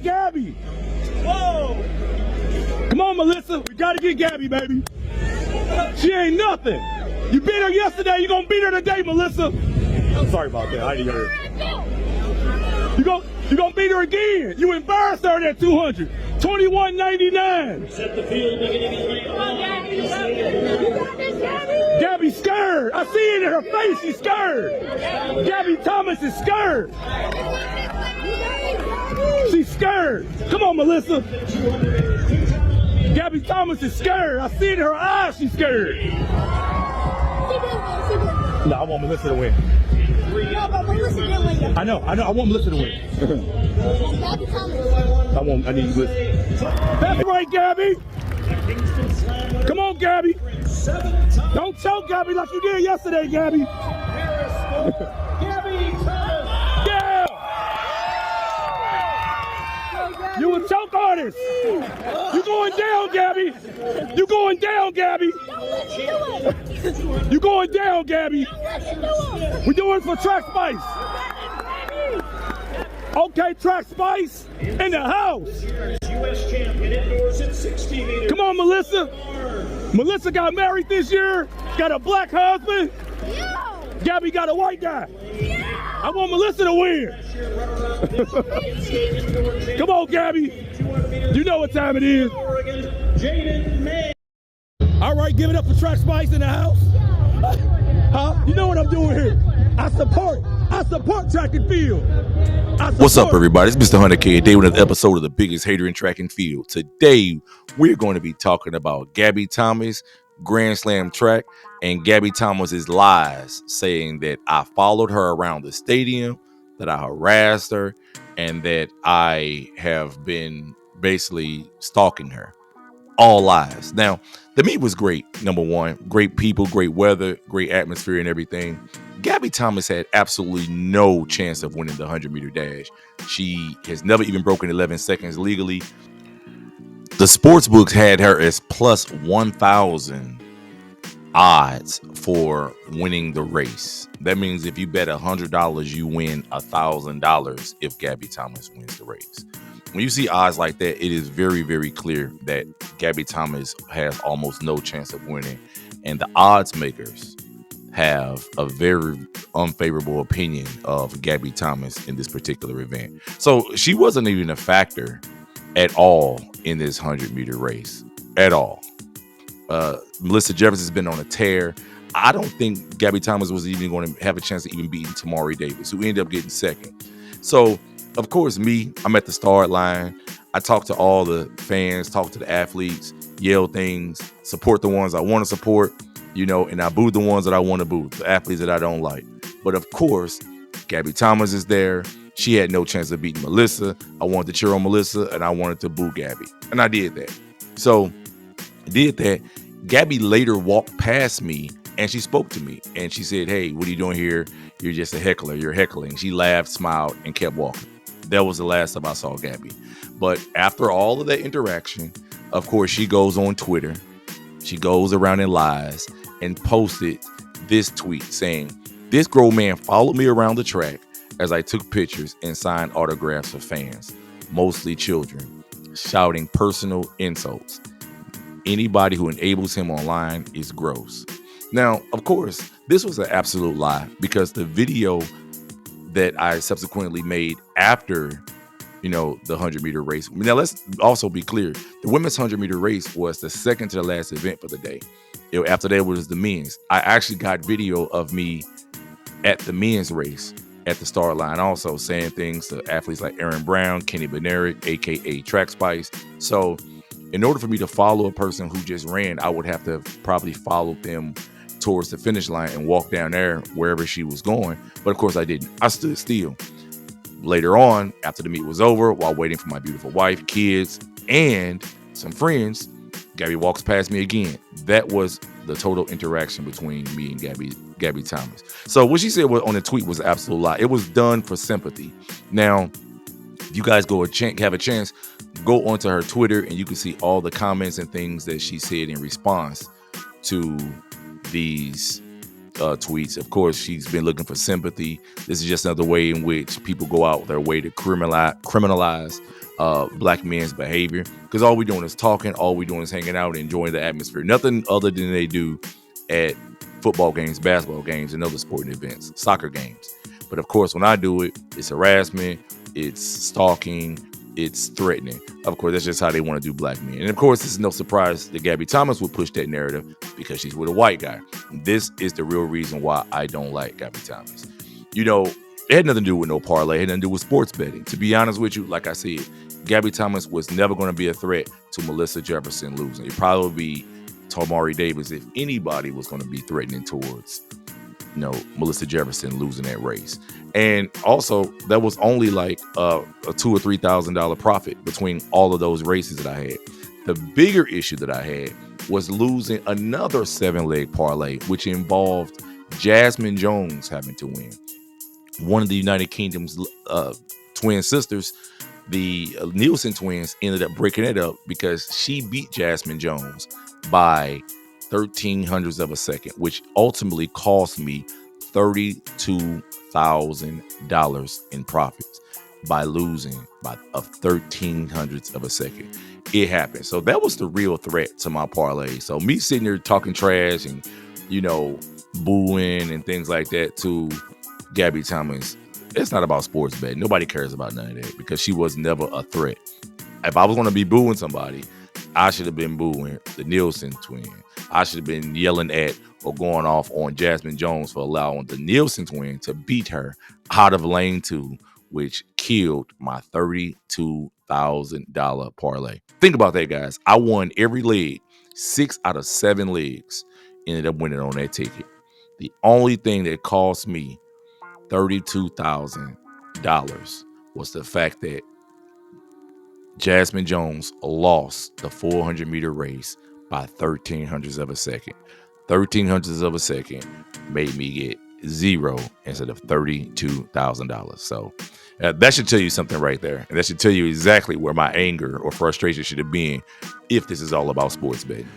Gabby. Whoa. Come on, Mellissa. We got to get Gabby, baby. She ain't nothing. You beat her yesterday. You going to beat her today, Mellissa. I'm sorry about that. I didn't hear her. You going to beat her again. You embarrassed her at 200. 21.99. Set the field beginning. Gabby scared. I see it in her face. She's scared. Gabby Thomas is scared. She's scared. Come on, Mellissa. Gabby Thomas is scared. I see it in her eyes. She's scared. No, I want Mellissa to win. No, but Mellissa didn't win. I know. I want Mellissa to win. Gabby Thomas. I need Mellissa. That's right, Gabby. Come on, Gabby. Don't choke, Gabby, like you did yesterday, Gabby. Yeah. You a choke artist. You going down, Gabby. You going down, Gabby. You going down, Gabby. We're doing it for Track Spice. Okay, Track Spice in the house. Come on, Mellissa. Mellissa got married this year. Got a black husband. Gabby got a white guy. I want Mellissa to win. Come on, Gabby. You know what time it is. All right, give it up for Track Spice in the house. Huh? You know what I'm doing here. I support track and field. What's up, everybody? It's Mr. 100K, a day with another episode of the biggest hater in track and field. Today, we're going to be talking about Gabby Thomas, Grand Slam track, and Gabby Thomas's lies, saying that I followed her around the stadium, that I harassed her, and that I have been basically stalking her. All lies. Now, the meet was great. Number one, great people, great weather, great atmosphere and everything. Gabby Thomas had absolutely no chance of winning the 100-meter dash. She has never even broken 11 seconds legally. The sports books had her as plus 1,000 odds for winning the race. That means if you bet $100, you win $1,000 if Gabby Thomas wins the race. When you see odds like that, it is very, very clear that Gabby Thomas has almost no chance of winning. And the odds makers have a very unfavorable opinion of Gabby Thomas in this particular event. So she wasn't even a factor at all in this 100-meter race at all. Mellissa Jefferson has been on a tear. I don't think Gabby Thomas was even going to have a chance to even beat Tamari Davis, who ended up getting second. So, of course, I'm at the start line. I talk to all the fans, talk to the athletes, yell things, support the ones I want to support, and I boo the ones that I want to boo, the athletes that I don't like. But, of course, Gabby Thomas is there. She had no chance of beating Mellissa. I wanted to cheer on Mellissa, and I wanted to boo Gabby. And I did that. So, I did that. Gabby later walked past me, and she spoke to me. And she said, "Hey, what are you doing here? You're just a heckler. You're heckling." She laughed, smiled, and kept walking. That was the last time I saw Gabby. But after all of that interaction, of course, she goes on Twitter. She goes around and lies and posted this tweet saying, "This grown man followed me around the track as I took pictures and signed autographs for fans, mostly children, shouting personal insults. Anybody who enables him online is gross." Now, of course, this was an absolute lie because the video that I subsequently made after, the 100-meter race. Now, let's also be clear. The women's 100-meter race was the second to the last event for the day. After that was the men's. I actually got video of me at the men's race at the start line, also saying things to athletes like Aaron Brown, Kenny Benerick, a.k.a. Track Spice. So in order for me to follow a person who just ran, I would have to probably follow them towards the finish line and walk down there wherever she was going. But of course I didn't. I stood still. Later on, after the meet was over, while waiting for my beautiful wife, kids, and some friends, Gabby walks past me again. That was the total interaction between me and Gabby Thomas. So what she said on the tweet was an absolute lie. It was done for sympathy. Now, if you guys have a chance, go onto her Twitter and you can see all the comments and things that she said in response to these tweets. Of course, she's been looking for sympathy. This is just another way in which people go out their way to criminalize black men's behavior, because all we're doing is talking, all we're doing is hanging out and enjoying the atmosphere. Nothing other than they do at football games, basketball games, and other sporting events, soccer games. But of course, when I do it, it's harassment, it's stalking, it's threatening. Of course, that's just how they want to do black men. And of course, it's no surprise that Gabby Thomas would push that narrative because she's with a white guy. This is the real reason why I don't like Gabby Thomas. You know, it had nothing to do with no parlay. It had nothing to do with sports betting. To be honest with you, like I said, Gabby Thomas was never going to be a threat to Mellissa Jefferson losing. It'd probably be Tamari Davis if anybody was going to be threatening towards, you know, Mellissa Jefferson losing that race. And also, that was only like a $2,000 or $3,000 profit between all of those races that I had. The bigger issue that I had was losing another 7-leg parlay, which involved Jasmine Jones having to win. One of the United Kingdom's twin sisters, the Nielsen twins, ended up breaking it up because she beat Jasmine Jones by 0.13 of a second, which ultimately cost me $32,000 in profits by losing by 0.13 of a second. It happened. So that was the real threat to my parlay. So me sitting there talking trash and, you know, booing and things like that to Gabby Thomas, it's not about sports betting. Nobody cares about none of that because she was never a threat. If I was going to be booing somebody, I should have been booing the Nielsen twin. I should have been yelling at or going off on Jasmine Jones for allowing the Nielsen twin to beat her out of lane 2, which killed my $32,000 parlay. Think about that, guys. I won every leg. 6 out of 7 legs ended up winning on that ticket. The only thing that cost me $32,000 was the fact that Jasmine Jones lost the 400-meter race by 0.13 of a second. 0.13 of a second made me get 0 instead of $32,000. So that should tell you something right there. And that should tell you exactly where my anger or frustration should have been if this is all about sports betting.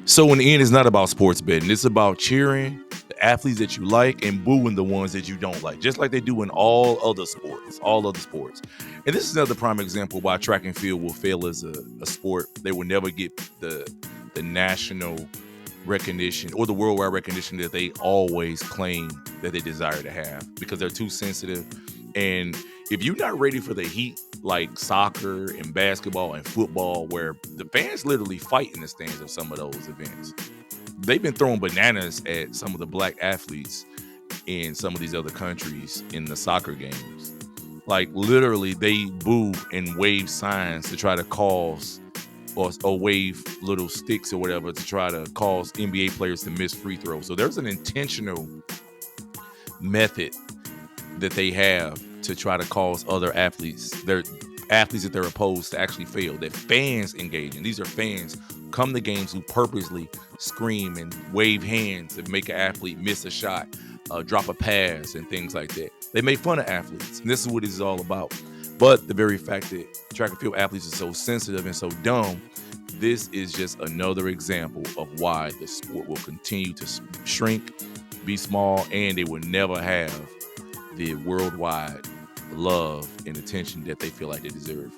So in the end, it's not about sports betting. It's about cheering the athletes that you like and booing the ones that you don't like, just like they do in all other sports. And this is another prime example why track and field will fail as a sport. They will never get the national recognition or the worldwide recognition that they always claim that they desire to have, because they're too sensitive. And if you're not ready for the heat like soccer and basketball and football, where the fans literally fight in the stands of some of those events, they've been throwing bananas at some of the black athletes in some of these other countries in the soccer games. Like literally they boo and wave signs to try to cause or wave little sticks or whatever to try to cause NBA players to miss free throws. So there's an intentional method that they have to try to cause other athletes, their athletes that they're opposed, to actually fail, that fans engage in. These are fans come to games who purposely scream and wave hands and make an athlete miss a shot, drop a pass and things like that. They make fun of athletes, and this is what this is all about. But the very fact that track and field athletes are so sensitive and so dumb, this is just another example of why the sport will continue to shrink, be small, and they will never have the worldwide love and attention that they feel like they deserve.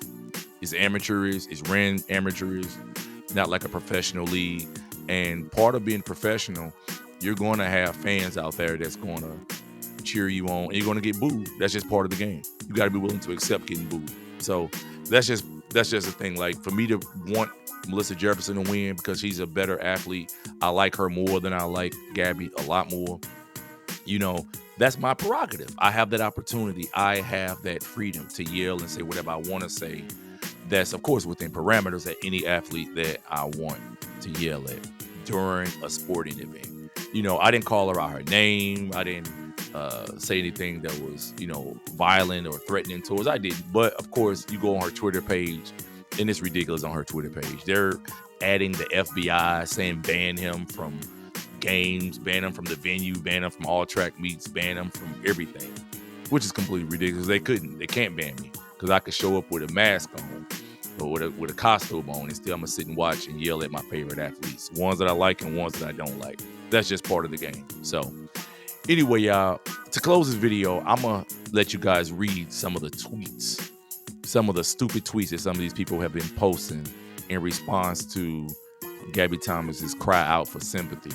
It's amateurish, it's ran amateurish, not like a professional league. And part of being professional, you're going to have fans out there that's going to cheer you on, and you're going to get booed. That's just part of the game. You got to be willing to accept getting booed. So that's just the thing. Like, for me to want Mellissa Jefferson to win because she's a better athlete, I like her more than I like Gabby a lot more. You know, that's my prerogative. I have that opportunity. I have that freedom to yell and say whatever I want to say. That's, of course, within parameters that any athlete that I want to yell at during a sporting event. You know, I didn't call her out her name. I didn't say anything that was, you know, violent or threatening towards. I didn't. But, of course, you go on her Twitter page, and it's ridiculous on her Twitter page. They're adding the FBI, saying ban him from games, ban him from the venue, ban him from all track meets, ban him from everything, which is completely ridiculous. They can't ban me because I could show up with a mask on but with a costume on, and still I'm gonna sit and watch and yell at my favorite athletes, ones that I like and ones that I don't like. That's just part of the game. So anyway, y'all, to close this video, I'm gonna let you guys read some of the tweets, some of the stupid tweets that some of these people have been posting in response to Gabby Thomas's cry out for sympathy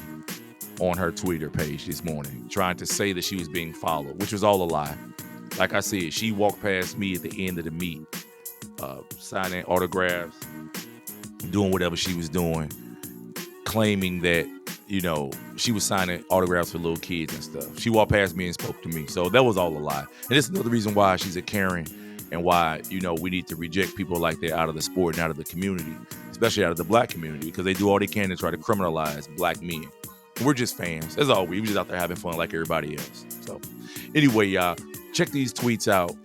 on her Twitter page this morning, trying to say that she was being followed, which was all a lie. Like I said, she walked past me at the end of the meet, signing autographs, doing whatever she was doing, claiming that, you know, she was signing autographs for little kids and stuff. She walked past me and spoke to me. So that was all a lie. And it's another reason why she's a Karen and why, you know, we need to reject people like that out of the sport and out of the community, especially out of the black community, because they do all they can to try to criminalize black men. We're just fans. That's all. We're just out there having fun like everybody else. So anyway, y'all, check these tweets out.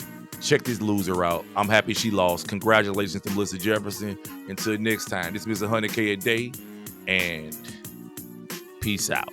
Check this loser out. I'm happy she lost. Congratulations to Mellissa Jefferson. Until next time, this is 100K a day, and peace out.